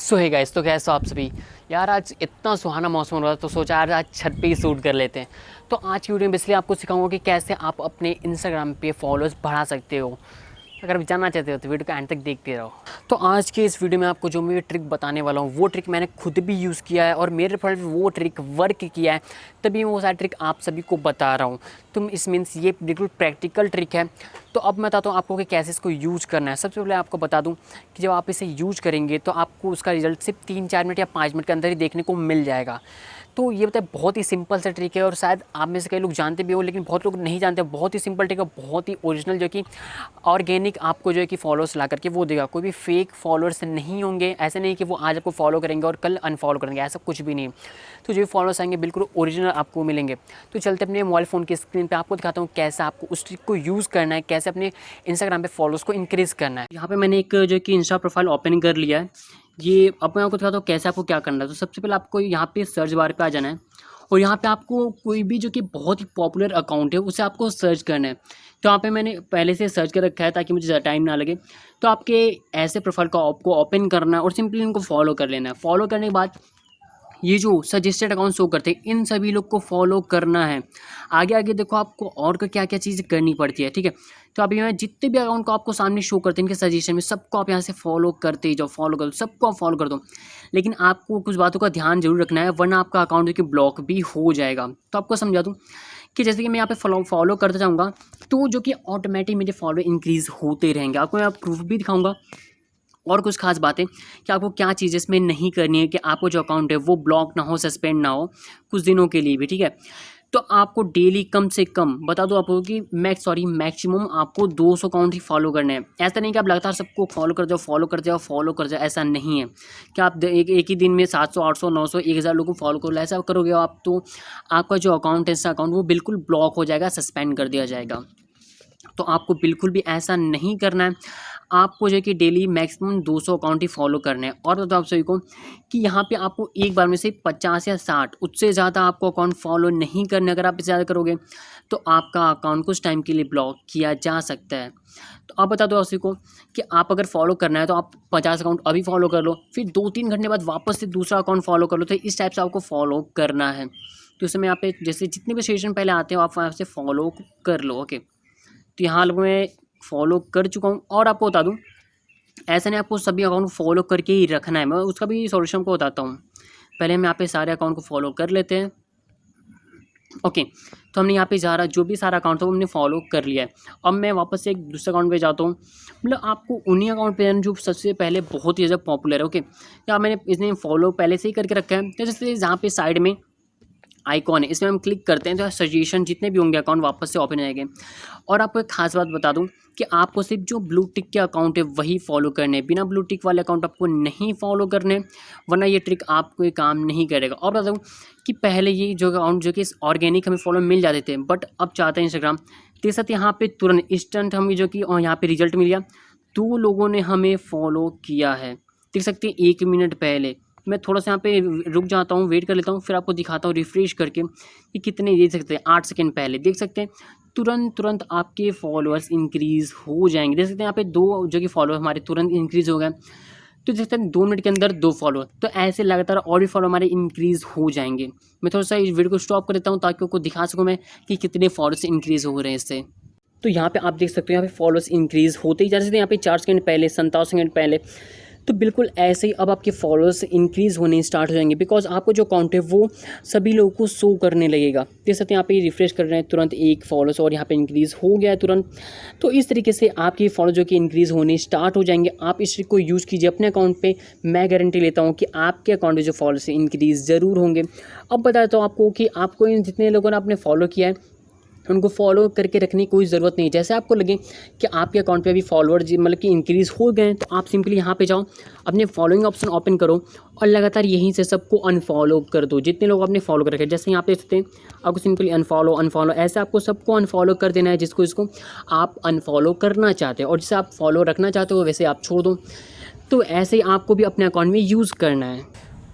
सो है गाइस, तो कैसे हो आप सभी। यार आज इतना सुहाना मौसम हो रहा था तो सोचा यार आज छत पे ही शूट कर लेते हैं। तो आज की वीडियो में इसलिए आपको सिखाऊंगा कि कैसे आप अपने इंस्टाग्राम पे फॉलोअर्स बढ़ा सकते हो। अगर आप जानना चाहते हो तो वीडियो को एंड तक देखते रहो। तो आज के इस वीडियो में आपको जो मैं ट्रिक बताने वाला हूँ वो ट्रिक मैंने खुद भी यूज़ किया है और मेरे पर वो ट्रिक वर्क किया है, तभी मैं वो सारी ट्रिक आप सभी को बता रहा हूँ। तो इस मीन्स ये बिल्कुल प्रैक्टिकल ट्रिक है। तो अब मैं बताता हूँ आपको कि कैसे इसको यूज़ करना है। सबसे पहले आपको बता दूँ कि जब आप इसे यूज़ करेंगे तो आपको उसका रिजल्ट सिर्फ 3-4 मिनट या 5 मिनट के अंदर ही देखने को मिल जाएगा। तो ये बताए बहुत ही सिंपल सा ट्रिक है और शायद आप में से कई लोग जानते भी हो, लेकिन बहुत लोग नहीं जानते। बहुत ही सिंपल ट्रिक है, बहुत ही ओरिजिनल, जो कि ऑर्गेनिक आपको जो है कि फॉलोअर्स ला करके वो देगा। कोई भी फेक फॉलोअर्स नहीं होंगे। ऐसे नहीं कि वो आज आपको फॉलो करेंगे और कल अनफॉलो करेंगे, ऐसा कुछ भी नहीं। तो जो भी फॉलोअर्स आएंगे बिल्कुल ओरिजिनल आपको मिलेंगे। तो चलते अपने मोबाइल फ़ोन की स्क्रीन पर आपको दिखाता हूँ कैसे आपको उस ट्रिक को यूज़ करना है, कैसे अपने इंस्टाग्राम पे फॉलोअर्स को इंक्रीज़ करना है। यहाँ पे मैंने एक जो कि इंस्टा प्रोफाइल ओपन कर लिया है। ये अब मैं आपको दिखाता हूँ कैसे आपको क्या करना है। तो सबसे पहले आपको यहाँ पे सर्च बार पे आ जाना है और यहाँ पे आपको कोई भी जो कि बहुत ही पॉपुलर अकाउंट है उसे आपको सर्च करना है। तो यहाँ पे मैंने पहले से सर्च कर रखा है ताकि मुझे ज़्यादा टाइम ना लगे। तो आपके ऐसे प्रोफाइल को आपको ओपन करना है और सिंपली इनको फॉलो कर लेना है। फॉलो करने के बाद ये जो सजेस्टेड अकाउंट शो करते हैं इन सभी लोग को फॉलो करना है। आगे आगे देखो आपको और क्या क्या चीज़ करनी पड़ती है, ठीक है। तो अभी मैं जितने भी अकाउंट को आपको सामने शो करते हैं इनके सजेशन में सबको आप यहाँ से फॉलो करते ही जाओ, फॉलो कर दो, सबको आप फॉलो कर दो। लेकिन आपको कुछ बातों का ध्यान जरूर रखना है वरना आपका अकाउंट जो कि ब्लॉक भी हो जाएगा। तो आपको समझा दूँ कि जैसे कि मैं यहाँ पे फॉलो करता जाऊँगा तो जो कि ऑटोमेटिक मेरे फॉलो इंक्रीज़ होते रहेंगे। आपको मैं प्रूफ भी दिखाऊँगा और कुछ खास बातें कि आपको क्या चीज़ इसमें नहीं करनी है कि आपको जो अकाउंट है वो ब्लॉक ना हो, सस्पेंड ना हो कुछ दिनों के लिए भी, ठीक है। तो आपको डेली कम से कम बता दो आपको कि मैक्सिमम आपको 200 अकाउंट ही फॉलो करने हैं। ऐसा नहीं कि आप लगातार सबको फॉलो कर जाओ, ऐसा नहीं है कि आप एक ही दिन में 700, 800, 900, 1000 लोगों को फॉलो करो। ऐसा करोगे आप तो आपका जो अकाउंट है अकाउंट वो बिल्कुल ब्लॉक हो जाएगा, सस्पेंड कर दिया जाएगा। तो आपको बिल्कुल भी ऐसा नहीं करना है। आपको जो है कि डेली मैक्सिमम 200 अकाउंट ही फॉलो करने हैं। और बताओ आप सभी को कि यहाँ पे आपको एक बार में से 50 या 60 उससे ज़्यादा आपको अकाउंट फॉलो नहीं करने। अगर आप इससे ज़्यादा करोगे तो आपका अकाउंट कुछ टाइम के लिए ब्लॉक किया जा सकता है। तो आप बता दो आप सभी को कि आप अगर फॉलो करना है तो आप 50 अकाउंट अभी फॉलो कर लो, फिर 2-3 घंटे बाद वापस से दूसरा अकाउंट फॉलो कर लो। तो इस टाइप से आपको फॉलो करना है। तो उसमें यहाँ पे जैसे जितने भी सेशन पहले आते हो आप वहाँ से फॉलो कर लो, ओके। तो यहाँ मैं फॉलो कर चुका हूँ और आपको बता दूँ ऐसा नहीं आपको सभी अकाउंट को फॉलो करके ही रखना है। मैं उसका भी सॉल्यूशन को बताता हूँ। पहले हम यहाँ पे सारे अकाउंट को फॉलो कर लेते हैं, ओके। तो हमने यहाँ पे जो भी सारा अकाउंट था वो हमने फॉलो कर लिया है। अब मैं वापस से एक दूसरे अकाउंट पे जाता हूँ। मतलब आपको उन्हीं अकाउंट पे जो सबसे पहले बहुत ही ज़्यादा पॉपुलर है, ओके। या मैंने इसने फॉलो पहले से ही करके रखा है। तो जैसे जहाँ पे साइड में आइकॉन है इसमें हम क्लिक करते हैं तो सजेशन जितने भी होंगे अकाउंट वापस से ओपन हो जाएंगे। और आपको एक खास बात बता दूं कि आपको सिर्फ जो ब्लू टिक के अकाउंट है वही फॉलो करने हैं, बिना ब्लू टिक वाले अकाउंट आपको नहीं फॉलो करने, वरना ये ट्रिक आपको ये काम नहीं करेगा। और बता दूं कि पहले ये जो अकाउंट जो कि ऑर्गेनिक हमें फॉलो मिल जाते थे, बट अब चाहते हैं इंस्टाग्राम तेरे साथ यहाँ पे तुरंत इंस्टेंट हमें जो कि यहाँ पे रिजल्ट मिल गया। 2 लोगों ने हमें फॉलो किया है, देख सकते हैं 1 मिनट पहले। मैं थोड़ा सा यहाँ पे रुक जाता हूँ, वेट कर लेता हूँ, फिर आपको दिखाता हूँ रिफ्रेश करके कि कितने देख सकते हैं। 8 सेकंड पहले देख सकते हैं तुरंत आपके फॉलोअर्स इंक्रीज़ हो जाएंगे। देख सकते हैं यहाँ पे 2 जो कि फॉलोअर हमारे तुरंत इंक्रीज़ हो गए। तो देख सकते हैं 2 मिनट के अंदर 2 फॉलोअर। तो ऐसे लगातार और भी फॉलो हमारे इंक्रीज़ हो जाएंगे। मैं थोड़ा सा इस वीडियो को स्टॉप कर देता हूँ ताकि आपको दिखा सकूँ मैं कि कितने फॉलोअर्स इंक्रीज़ हो रहे हैं इससे। तो यहाँ पे आप देख सकते हो यहाँ पे फॉलोअर्स इंक्रीज़ होते ही जा रहे हैं। यहाँ पे 4 सेकंड पहले, 57 सेकंड पहले। तो बिल्कुल ऐसे ही अब आपके फॉलोअर्स इंक्रीज़ होने स्टार्ट हो जाएंगे, बिकॉज आपको जो अकाउंट है वो सभी लोगों को शो करने लगेगा। देख सकते हैं यहाँ पे रिफ्रेश कर रहे हैं, तुरंत 1 फॉलोअर्स और यहाँ पे इंक्रीज़ हो गया है तुरंत। तो इस तरीके से आपके फॉलो जो कि इंक्रीज़ होने स्टार्ट हो जाएंगे। आप इस ट्रिक को यूज़ कीजिए अपने अकाउंट पे, मैं गारंटी लेता हूँ कि आपके अकाउंट में जो फॉलोअर्स इंक्रीज़ ज़रूर होंगे। अब बताता हूँ आपको कि आपको इन जितने लोगों ने आपने फॉलो किया है उनको फॉलो करके रखने की कोई ज़रूरत नहीं। जैसे आपको लगे कि आपके अकाउंट पे अभी फॉलोअर मतलब कि इंक्रीज़ हो गए हैं तो आप सिंपली यहाँ पे जाओ, अपने फॉलोइंग ऑप्शन ओपन करो और लगातार यहीं से सबको अनफॉलो कर दो जितने लोग आपने फॉलो कर रखे हैं। जैसे यहाँ पे देखते हैं आपको सिंपली अनफॉलो ऐसे आपको सबको अनफॉलो कर देना है जिसको इसको आप अनफॉलो करना चाहते हैं, और जिसे आप फॉलो रखना चाहते हो वैसे आप छोड़ दो। तो ऐसे ही आपको भी अपने अकाउंट में यूज़ करना है।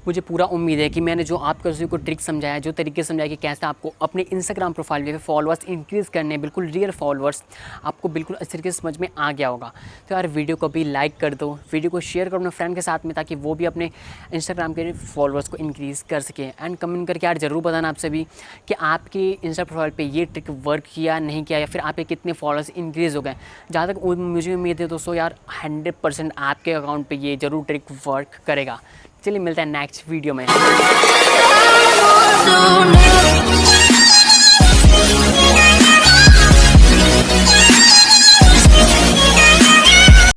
मुझे पूरा उम्मीद है कि मैंने जो आपको सभी को ट्रिक समझाया, जो तरीके समझाया कि कैसे आपको अपने इंस्टाग्राम प्रोफाइल पे फॉलोअर्स इंक्रीज़ करने, बिल्कुल रियल फॉलोअर्स, आपको बिल्कुल अच्छे तरीके से समझ में आ गया होगा। तो यार वीडियो को भी लाइक कर दो, वीडियो को शेयर करो अपने फ्रेंड के साथ में, ताकि वो भी अपने इंस्टाग्राम के फॉलोअर्स को इंक्रीज़ कर सके। एंड कमेंट करके यार ज़रूर बताना आप सभी कि आपके इंस्टा प्रोफाइल पे ये ट्रिक वर्क किया नहीं किया, या फिर आपके कितने फॉलोअर्स इंक्रीज़ हो गए। जहाँ तक मुझे उम्मीद है दोस्तों यार 100% आपके अकाउंट पे ये ज़रूर ट्रिक वर्क करेगा। चलिए मिलता है नेक्स्ट वीडियो में।